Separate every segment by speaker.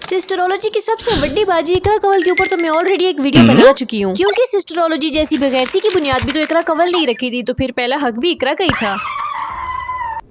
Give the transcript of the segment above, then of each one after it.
Speaker 1: सिस्टरोलॉजी की सबसे बड़ी बाजी इकरा कंवल के ऊपर तो मैं ऑलरेडी एक वीडियो बना चुकी हूँ, क्योंकि सिस्टरोलॉजी जैसी बेगैरती की बुनियाद भी तो इकरा कंवल नहीं रखी थी, तो फिर पहला हक भी इकरा का ही था।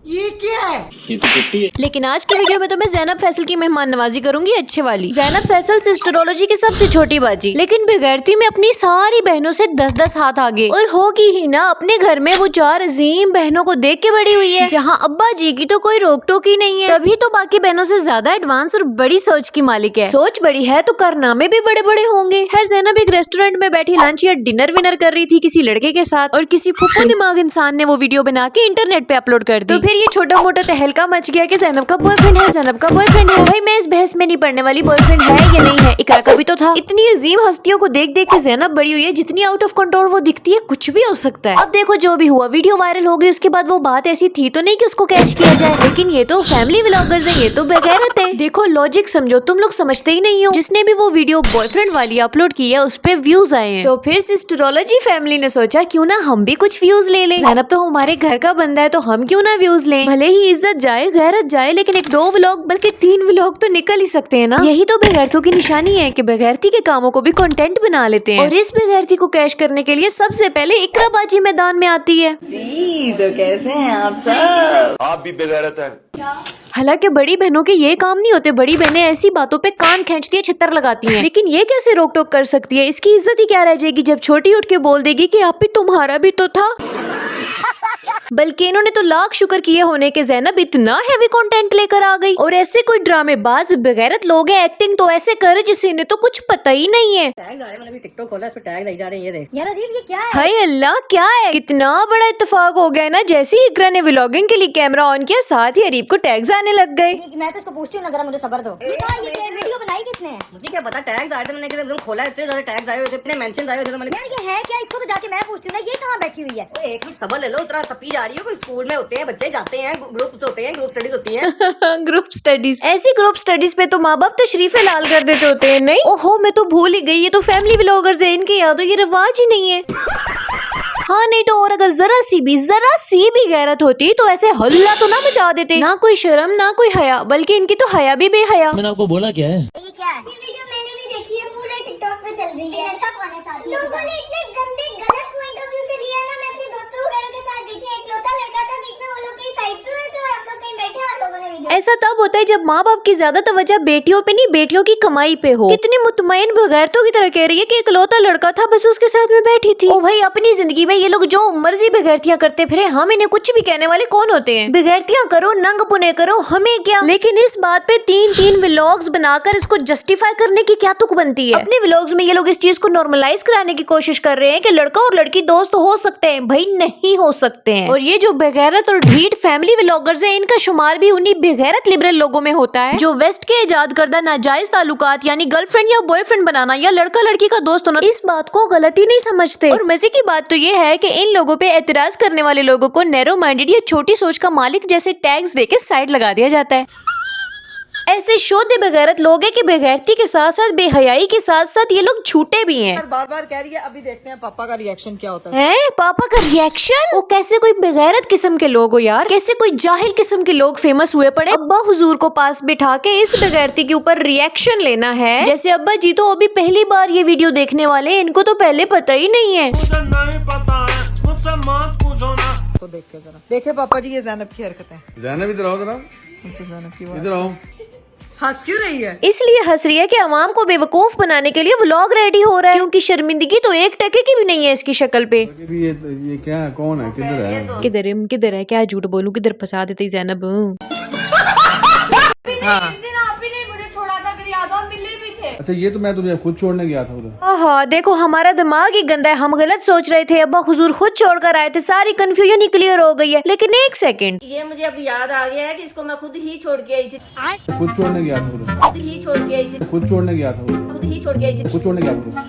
Speaker 2: ये क्या है?
Speaker 3: ये तो छुट्टी है।
Speaker 1: लेकिन आज की वीडियो में तो मैं ज़ैनब फैसल की मेहमान नवाजी करूंगी, अच्छे वाली। ज़ैनब फैसल सिस्टरोलॉजी की सबसे छोटी बाजी, लेकिन बेगैरती में अपनी सारी बहनों से 10-10 हाथ आगे। और होगी ही ना, अपने घर में वो 4 अजीम बहनों को देख के बड़ी हुई है, जहाँ अब्बा जी की तो कोई रोक टोक ही नहीं है, तभी तो बाकी बहनों से ज्यादा एडवांस और बड़ी सोच की मालिक है। सोच बड़ी है तो कारनामे भी बड़े बड़े होंगे। खैर ज़ैनब एक रेस्टोरेंट में बैठी लंच या डिनर विनर कर रही थी किसी लड़के के साथ, और किसी फुप्पू दिमाग इंसान ने वो वीडियो बना के इंटरनेट पे अपलोड कर दी। तो फिर ये छोटा मोटा तहलका मच गया कि ज़ैनब का बॉयफ्रेंड है, ज़ैनब का बॉयफ्रेंड है। भाई मैं इस बहस में नहीं पड़ने वाली, बॉयफ्रेंड है या नहीं है, इकरा का भी तो था। इतनी अजीम हस्तियों को देख देख के ज़ैनब बड़ी हुई है, जितनी आउट ऑफ कंट्रोल वो दिखती है कुछ भी हो सकता है। अब देखो जो भी हुआ, वीडियो वायरल हो गई, उसके बाद वो बात ऐसी थी तो नहीं कि उसको कैश किया जाए, लेकिन ये तो फैमिली व्लॉगर्स है, ये तो बेगैरत है। देखो लॉजिक समझो, तुम लोग समझते ही नहीं हो। जिसने भी वो वीडियो बॉयफ्रेंड वाली अपलोड की है उस पे व्यूज आए हैं, तो फिर सिस्टरोलॉजी फैमिली ने सोचा क्यों ना हम भी कुछ व्यूज ले लें। ज़ैनब तो हमारे घर का बंदा है, तो हम क्यों ना व्यूज लें, भले ही इज्जत जाए गैरत जाए, लेकिन 1-2 व्लॉग बल्कि 3 व्लॉग तो निकल ही सकते हैं ना। यही तो बेगैरतों की निशानी है कि बेगैरती के कामों को भी कंटेंट बना लेते हैं। और इस बेगैरती को कैश करने के लिए सबसे पहले इकराबाजी मैदान में आती है।
Speaker 2: जी तो कैसे हैं आप सब?
Speaker 4: आप भी बेगैरत हैं।
Speaker 1: हालांकि बड़ी बहनों के ये काम नहीं होते, बड़ी बहनें ऐसी बातों पे कान खींचती है, छितर लगाती हैं। लेकिन ये कैसे रोक टोक कर सकती है, इसकी इज्जत ही क्या रह जाएगी जब छोटी उठ के बोल देगी कि आप भी, तुम्हारा भी तो था। बल्कि इन्होंने तो लाख शुक्र किए होने के ज़ैनब इतना हैवी कंटेंट लेकर आ गई। और ऐसे कोई ड्रामेबाज बेगैरत लोग हैं, एक्टिंग तो ऐसे करे जिसे इन्हें तो कुछ पता ही नहीं है।
Speaker 5: टैग आ रहे, मैंने अभी टिकटॉक खोला, इस पे टैग आई जा रहे हैं, ये देख।
Speaker 6: यार अदीब ये क्या है?
Speaker 1: हाय अल्लाह, क्या है, कितना बड़ा इत्तेफाक हो गया ना। जैसे ही इकरा ने व्लॉगिंग के लिए कैमरा ऑन किया, साथ ही अरीब को टैग्स आने लग गए।
Speaker 6: मैं तो इसको पूछती हूँ ना, जरा मुझे सब्र दो। ये वीडियो बनाई किसने है?
Speaker 5: मुझे क्या पता, टैग आए थे, मैंने एकदम खोला, इतने ज्यादा टैग आए हुए थे, इतने मेंशन आए हुए थे, तो मैंने
Speaker 6: यार ये है क्या? इसको तो जाके मैं पूछती हूँ ना, ये कहाँ बैठी हुई है?
Speaker 5: एक मिनट सब्र ले लो, इतना तपी जा रही है। कोई स्कूल में होते हैं बच्चे, जाते हैं ग्रुप्स होते हैं, ग्रुप स्टडीज होती हैं।
Speaker 1: ग्रुप स्टडीज, ऐसी ग्रुप स्टडीज पे तो माँ बाप तशरीफे लाल कर देते होते हैं। नहीं, ओहो मैं तो भूल ही गई, ये तो फैमिली व्लॉगर्स है, इनके याद ये रिवाज ही नहीं है। हाँ नहीं तो और अगर जरा सी भी गैरत होती तो ऐसे हल्ला तो ना मचा देते। ना कोई शर्म ना कोई हया, बल्कि इनकी तो हया भी बेहया।
Speaker 3: मैंने आपको बोला क्या है?
Speaker 6: ये क्या है? ये वीडियो मैंने भी देखी है, पूरे टिकटॉक पे चल रही है। लड़का कौन है साथ में? लोगों ने इतने गंदे गलत पॉइंट ऑफ व्यू से लिया ना। मैं अपने दोस्तों वगैरह के साथ देखी, इकलौता लड़का था, बीच में वो लोग कहीं साइड पे हुए थे और हम लोग कहीं बैठे हैं, लोगों ने वीडियो।
Speaker 1: ऐसा तब होता है जब माँ बाप की ज्यादा तवज्जो बेटियों पे नहीं, बेटियों की कमाई पे हो। कितनी मुतमईन बेगैरतों की तरह कह रही है कि इकलौता लड़का था, बस उसके साथ में बैठी थी। ओ भाई, अपनी जिंदगी में ये लोग जो मर्जी बेगैरतियां करते फिरे, हम इन्हें कुछ भी कहने वाले कौन होते हैं। बेगैरतियां करो, नंग पुने करो, हमें क्या। लेकिन इस बात पे 3-3 व्लॉग्स बनाकर इसको जस्टिफाई करने की क्या तुक बनती है। अपने व्लॉग्स में ये लोग इस चीज को नॉर्मलाइज कराने की कोशिश कर रहे हैं कि लड़का और लड़की दोस्त हो सकते हैं। भाई नहीं हो सकते हैं। और ये जो बेगैरत और ढीठ फैमिली व्लॉगर्स है, इनका शुमार भी उन्हीं बेगैरत लिबरल लोगों में होता है जो वेस्ट के इजाद करदा नाजायज ताल्लुकात यानी गर्लफ्रेंड या बॉयफ्रेंड बनाना या लड़का लड़की का दोस्त होना, इस बात को गलती नहीं समझते। और मजे की बात तो ये है कि इन लोगों पे एतराज करने वाले लोगों को नैरो माइंडेड या छोटी सोच का मालिक जैसे टैग्स देके साइड लगा दिया जाता है। ऐसे शोधे बेगैरत लोग हैं कि बेगैरती के साथ साथ बेहयाई के साथ साथ ये लोग झूठे भी हैं।
Speaker 2: बार बार कह रही है, अभी देखते हैं पापा का रिएक्शन क्या होता है।
Speaker 1: हैं? पापा का रिएक्शन? वो कैसे कोई बेगैरत किस्म के लोग हो यार, कैसे कोई जाहिल किस्म के लोग फेमस हुए पड़े अब्बा हुजूर को पास बिठा के इस बेगैरती के ऊपर रिएक्शन लेना है। जैसे अब्बा जी तो अभी पहली बार ये वीडियो देखने वाले, इनको तो पहले पता ही नहीं है।
Speaker 7: मुझे नहीं पता है, मुझसे मत पूछो ना।
Speaker 2: तो देखे जरा, देखे पापा जी ये ज़ैनब की हरकतें।
Speaker 4: ज़ैनब इधर आओ, जरा
Speaker 2: तो ज़ैनब की
Speaker 4: इधर आओ।
Speaker 2: हंस क्यों रही है?
Speaker 1: इसलिए हंस रही है कि अवाम को बेवकूफ बनाने के लिए व्लॉग रेडी हो रहा है, क्योंकि शर्मिंदगी तो 1 टके की भी नहीं है इसकी शक्ल पे।
Speaker 4: ये क्या है, कौन है, किधर है?
Speaker 1: किधर है, क्या झूठ बोलूं, किधर फंसा देते ज़ैनब।
Speaker 2: हाँ
Speaker 4: अच्छा, ये तो मैं तुझे खुद छोड़ने गया था उधर।
Speaker 1: हाँ देखो, हमारा दिमाग ही गंदा है, हम गलत सोच रहे थे। अब्बा हुजूर खुद छोड़कर आए थे, सारी कंफ्यूजन ही क्लियर हो गई है। लेकिन 1 सेकंड,
Speaker 5: ये मुझे अब याद आ गया है कि इसको मैं खुद ही छोड़ के आई थी,
Speaker 4: खुद छोड़ने गया था उधर।
Speaker 5: खुद ही छोड़ के आई थी,
Speaker 4: खुद छोड़ने गया था उधर।
Speaker 5: खुद ही छोड़ के आई थी,
Speaker 4: खुद छोड़ने गया था उधर।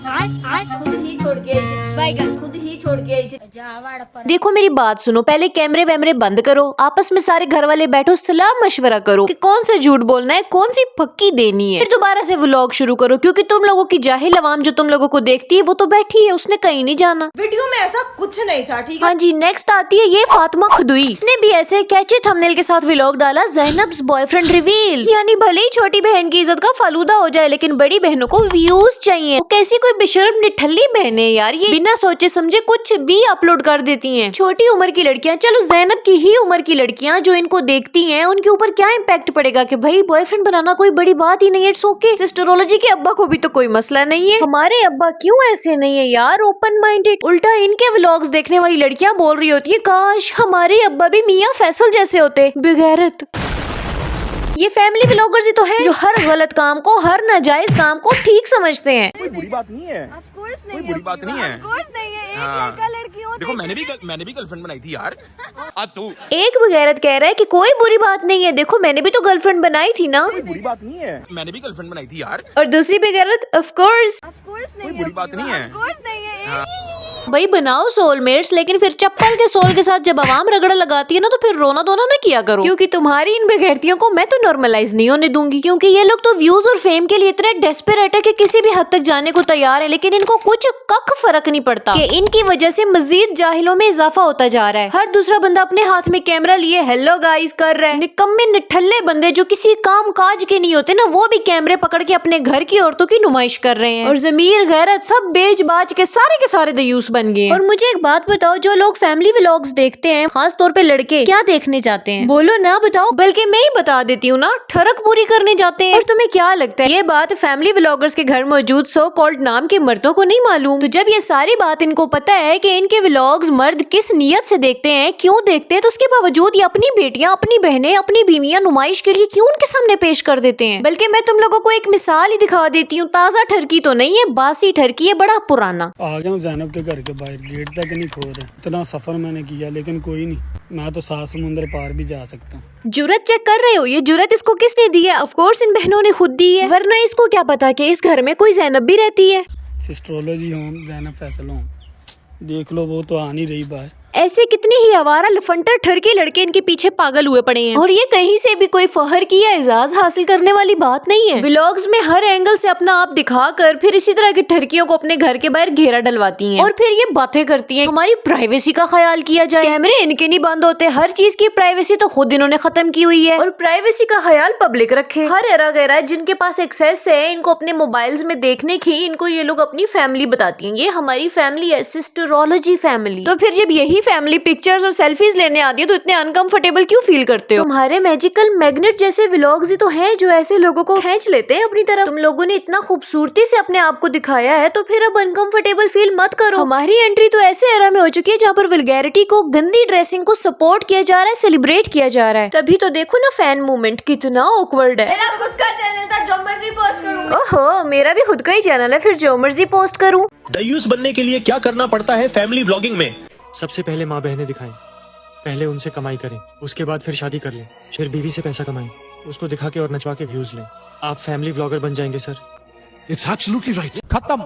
Speaker 5: खुद ही छोड़ के आई थी, खुद ही ही छोड़ के आई थी।
Speaker 1: देखो मेरी बात सुनो, पहले कैमरे वैमरे बंद करो, आपस में सारे घर वाले बैठो, सलाह मशवरा करो कि कौन सा झूठ बोलना है, कौन सी पक्की देनी है, फिर दोबारा से व्लॉग शुरू करो, क्योंकि तुम लोगों की जाहिल अवाम जो तुम लोगों को देखती है वो तो बैठी है, उसने कहीं नहीं जाना।
Speaker 5: वीडियो में ऐसा कुछ नहीं था, ठीक है।
Speaker 1: हाँ जी, नेक्स्ट आती है ये फातिमा खुदुई। इसने भी ऐसे कैची थंबनेल के साथ व्लॉग डाला, ज़ैनब्स बॉयफ्रेंड रिवील। यानी भले ही छोटी बहन की इज्जत का फालूदा हो जाए, लेकिन बड़ी बहनों को व्यूज चाहिए। वो कैसी कोई बेशर्म निठल्ली बहन है यार, ये बिना सोचे समझे कुछ भी अपलोड कर देती हैं। छोटी उम्र की लड़कियां, चलो ज़ैनब की ही उम्र की लड़कियां जो इनको देखती हैं, उनके ऊपर क्या इम्पैक्ट पड़ेगा कि भाई बॉयफ्रेंड बनाना कोई बड़ी बात ही नहीं है, इट्स ओके। सिस्टरोलॉजी के अब्बा को भी तो कोई मसला नहीं है, हमारे अब्बा क्यों ऐसे नहीं है यार, ओपन माइंडेड। उल्टा इनके व्लॉग्स देखने वाली लड़कियां बोल रही होती है काश हमारे अब्बा भी मियां फैसल जैसे होते। बेगैरत। ये फैमिली व्लॉगर्स ही तो हैं जो हर गलत काम को, हर नाजायज काम को ठीक समझते हैं।
Speaker 8: कोई बुरी बात नहीं है, कोई बुरी बात नहीं है। हाँ। देखो मैंने भी गर्लफ्रेंड बनाई थी यार। अब तू
Speaker 1: एक बेगैरत कह रहा है कि कोई बुरी बात नहीं है, देखो मैंने भी तो गर्लफ्रेंड बनाई थी ना।
Speaker 8: कोई बुरी बात नहीं है, मैंने भी गर्लफ्रेंड बनाई थी यार।
Speaker 1: और दूसरी बेगैरत ऑफ कोर्स
Speaker 8: कोई बुरी बात नहीं है।
Speaker 1: भाई बनाओ सोलमेट्स, लेकिन फिर चप्पल के सोल के साथ जब आवाम रगड़ा लगाती है ना, तो फिर रोना धोना ना किया करो, क्योंकि तुम्हारी इन बेगैरतियों को मैं तो नॉर्मलाइज नहीं होने दूंगी। क्योंकि ये लोग तो व्यूज और फेम के लिए इतने डेस्परेट है कि किसी भी हद तक जाने को तैयार है, लेकिन इनको कुछ कख फर्क नहीं पड़ता कि इनकी वजह से मजीद जाहिलों में इजाफा होता जा रहा है। हर दूसरा बंदा अपने हाथ में कैमरा लिए हेलो गाइस कर रहा है। निकम्मे निठल्ले बंदे जो किसी काम काज के नहीं होते ना, वो भी कैमरे पकड़ के अपने घर की औरतों की नुमाइश कर रहे हैं। और जमीर गैरत सब बेच बाज के सारे दयूस बन गए। और मुझे एक बात बताओ, जो लोग फैमिली व्लॉग्स देखते हैं, खास तौर पे लड़के, क्या देखने जाते हैं? बोलो ना, बताओ। बल्कि मैं ही बता देती हूँ ना, ठरक पूरी करने जाते हैं। और तुम्हें क्या लगता है ये बात फैमिली व्लॉगर्स के घर मौजूद सो कॉल्ड नाम के मर्दों को नहीं मालूम? तो जब ये सारी बात इनको पता है कि इनके व्लॉग्स मर्द किस नियत से देखते हैं, क्यों देखते हैं, तो उसके बावजूद ये अपनी बेटियां, अपनी बहनें, अपनी बीवियां नुमाइश के लिए क्यों उनके सामने पेश कर देते हैं? बल्कि मैं तुम लोगों को एक मिसाल ही दिखा देती हूँ, ताजा ठरकी तो नहीं है, बासी ठरकी है, बड़ा पुराना।
Speaker 9: आ गया हूँ ज़ैनब के घर के बाहर, गेट तक नहीं खोल रहे। इतना सफर मैंने किया, लेकिन कोई नहीं, मैं तो 7 समुंदर पार भी जा सकता हूँ।
Speaker 1: जुरत चेक कर रहे हो? ये जुरत इसको किसने दी है? ऑफ कोर्स इन बहनों ने खुद दी है, वरना इसको क्या पता कि इस घर में कोई ज़ैनब भी रहती है।
Speaker 9: सिस्ट्रोलॉजी होम ज़ैनब फैसल होम, देख लो वो तो आ नहीं रही बाहर।
Speaker 1: ऐसे कितने ही आवारा लफंटर ठरके लड़के इनके पीछे पागल हुए पड़े हैं, और ये कहीं से भी कोई फहर की या एजाज हासिल करने वाली बात नहीं है। व्लॉग्स में हर एंगल से अपना आप दिखाकर फिर इसी तरह की ठरकियों को अपने घर के बाहर घेरा डलवाती हैं, और फिर ये बातें करती हैं हमारी प्राइवेसी का ख्याल किया जाए। कैमरे इनके नहीं बंद होते, हर चीज की प्राइवेसी तो खुद इन्होंने खत्म की हुई है, और प्राइवेसी का ख्याल पब्लिक रखे। हर एरा गैरा जिनके पास एक्सेस है इनको अपने मोबाइल्स में देखने की, इनको ये लोग अपनी फैमिली बताती हैं, ये हमारी फैमिली है, सिस्टरोलॉजी फैमिली। तो फिर जब यही फैमिली पिक्चर्स और सेल्फीज लेने आती है तो इतने अनकंफर्टेबल क्यों फील करते हो? तुम्हारे मैजिकल मैग्नेट जैसे व्लॉग्स ही तो हैं जो ऐसे लोगों को खींच लेते हैं अपनी तरफ। तुम लोगों ने इतना खूबसूरती से अपने आप को दिखाया है, तो फिर अब अनकंफर्टेबल फील मत करो। हमारी एंट्री तो ऐसे एरा में हो चुकी है जहाँ पर वल्गैरिटी को, गंदी ड्रेसिंग को सपोर्ट किया जा रहा है, सेलिब्रेट किया जा रहा है। तभी तो देखो ना फैन मूवमेंट कितना ऑकवर्ड है।
Speaker 5: मेरा खुद का चैनल था, जो मर्जी पोस्ट करूंगी।
Speaker 1: ओहो, मेरा भी खुद का ही चैनल है, फिर जो मर्जी पोस्ट करूँ।
Speaker 10: दयूस बनने के लिए क्या करना पड़ता है फैमिली व्लॉगिंग में?
Speaker 11: सबसे पहले माँ बहनें दिखाएं, पहले उनसे कमाई करें, उसके बाद फिर शादी कर लें, फिर बीवी से पैसा कमाएं, उसको दिखा के और नचवा के व्यूज लें। आप फैमिली व्लॉगर बन जाएंगे सर।
Speaker 10: It's absolutely right.
Speaker 8: खत्म।